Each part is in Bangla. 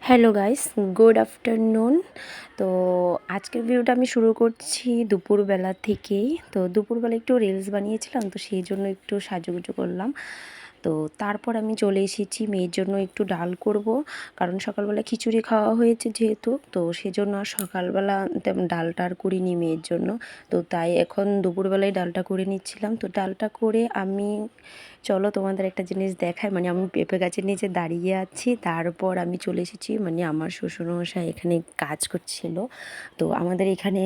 Hello guys, good afternoon. তো আজকের ভিডিওটা আমি শুরু করছি দুপুরবেলা থেকেই। তো দুপুরবেলা একটু রিলস বানিয়েছিলাম, তো সেই জন্য একটু সাজুগুজু করলাম। তো তারপর আমি চলে এসেছি মেয়ের জন্য একটু ডাল করব, কারণ সকালবেলা খিচুড়ি খাওয়া হয়েছে যেহেতু, তো সেজন্য আর সকালবেলা তেমন ডালটা আর করিনি মেয়ের জন্য। তো তাই এখন দুপুরবেলায় ডালটা করে নিচ্ছিলাম। তো ডালটা করে আমি, চলো তোমাদের একটা জিনিস দেখাই, মানে আমি পেঁপে গাছের নিচে দাঁড়িয়ে আছি, তারপর আমি চলে এসেছি, মানে আমার শ্বশুরমশাই এখানে কাজ করছিল। তো আমাদের এখানে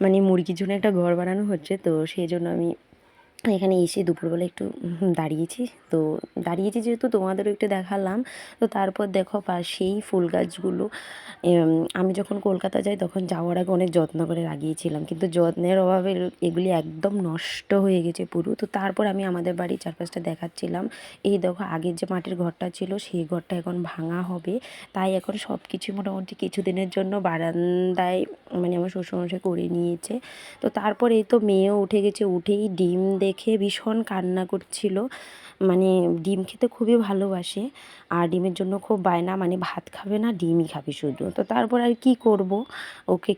মানে মুরগির জন্য একটা ঘর বানানো হচ্ছে, তো সেই জন্য আমি এখানে এসে দুপুরবেলা একটু দাঁড়িয়েছি। তো দাঁড়িয়েছি যেহেতু তোমাদেরও একটু দেখালাম। তো তারপর দেখো পাশেই ফুল গাছগুলো আমি যখন কলকাতা যাই তখন যাওয়ার আগে অনেক যত্ন করে লাগিয়েছিলাম, কিন্তু যত্নের অভাবে এগুলি একদম নষ্ট হয়ে গেছে পুরো। তো তারপর আমি আমাদের বাড়ির চারপাশটা দেখাচ্ছিলাম। এই দেখো আগের যে মাটির ঘরটা ছিল সেই ঘরটা এখন ভাঙা হবে, তাই এখন সব কিছু মোটামুটি কিছুদিনের জন্য বারান্দায় মানে আমার শ্বশুরমশাই করে নিয়েছে। তো তারপর এই তো মেয়েও উঠে গেছে, উঠেই ডিম দেখে ভীষণ কান্না করছিল। মানে ডিম খেতে খুবই ভালোবাসে, আর ডিমের জন্য খুব বায়না, মানে ভাত খাবে না ডিমই খাবে শুধু। তো তারপর আর কি করব, ওকে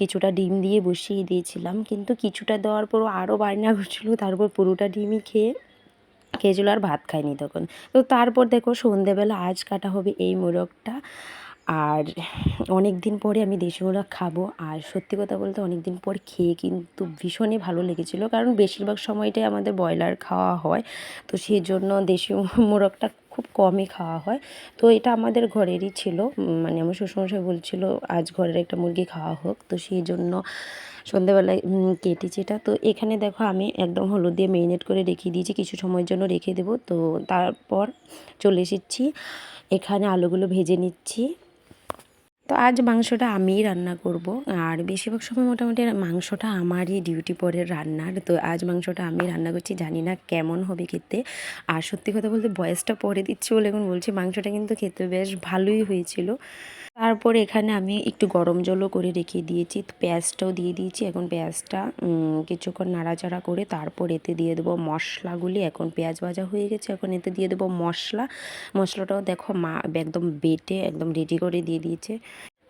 কিছুটা ডিম দিয়ে বসিয়ে দিয়েছিলাম, কিন্তু কিছুটা দেওয়ার পরও আরও বায়না করছিলো, তারপর পুরোটা ডিমই খেয়েছিল আর ভাত খায়নি তখন। তো তারপর দেখো সন্ধেবেলা আজ কাটা হবে এই মোরগটা। আর অনেক দিন পরে আমি দেশি মোরগ খাবো, আর সত্যি কথা বলতে অনেক দিন পর খেয়ে কিন্তু ভীষণই ভালো লেগেছিলো, কারণ বেশিরভাগ সময়টাই আমাদের ব্রয়লার খাওয়া হয়, তো সেই জন্য দেশি মোরগটা খুব কমই খাওয়া হয়। তো এটা আমাদের ঘরেরই ছিল, মানে আমার শ্বশুরমশাই বলছিল আজ ঘরের একটা মুরগি খাওয়া হোক, তো সেই জন্য সন্ধ্যেবেলায় কেটেছি এটা। তো এখানে দেখো আমি একদম হলুদ দিয়ে মেরিনেট করে রেখে দিয়েছি, কিছু সময়ের জন্য রেখে দেবো। তো তারপর চলে এসেছি, এখানে আলুগুলো ভেজে নিচ্ছি। তো আজ মাংসটা আমিই রান্না করব, আর বেশিরভাগ সময় মোটামুটি মাংসটা আমারই ডিউটি পড়ে রান্নার। তো আজ মাংসটা আমি রান্না করছি, জানি না কেমন হবে খেতে। আর সত্যি কথা বলতে বয়সটা পরে দিচ্ছি বলে এখন বলছি, মাংসটা কিন্তু খেতে বেশ ভালোই হয়েছিল। তারপর এখানে আমি একটু গরম জলও করে রেখে দিয়েছি, পেঁয়াজটাও দিয়ে দিয়েছি। এখন পেঁয়াজটা কিছুক্ষণ নাড়াচাড়া করে তারপর এতে দিয়ে দেবো মশলাগুলি। এখন পেঁয়াজ ভাজা হয়ে গেছে, এখন এতে দিয়ে দেবো মশলাটাও দেখো মা একদম বেটে একদম রেডি করে দিয়ে দিয়েছে।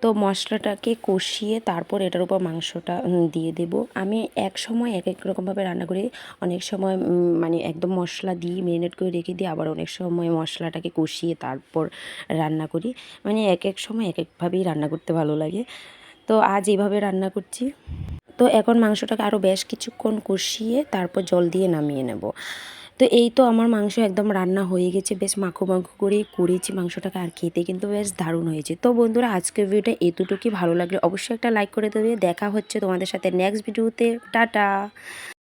তো মশলাটাকে কষিয়ে তারপর এটার উপর মাংসটা দিয়ে দেব। আমি এক সময় এক এক রকমভাবে রান্না করি, অনেক সময় মানে একদম মশলা দিয়ে মেরিনেট করে রেখে দিই, আবার অনেক সময় মশলাটাকে কষিয়ে তারপর রান্না করি, মানে এক এক সময় এক একভাবেই রান্না করতে ভালো লাগে। তো আজ এইভাবে রান্না করছি। তো এখন মাংসটাকে আরও বেশ কিছুক্ষণ কষিয়ে তারপর জল দিয়ে নামিয়ে নেব। তো এই তো আমার মাংস একদম রান্না হয়ে গেছে, বেশ মাখো মাখো করেই করেছি মাংসটাকে, আর খেতে কিন্তু বেশ দারুণ হয়েছে। তো বন্ধুরা আজকের ভিডিওটা এতটুকুই, ভালো লাগলে অবশ্যই একটা লাইক করে দেবে। দেখা হচ্ছে তোমাদের সাথে নেক্সট ভিডিওতে, টাটা।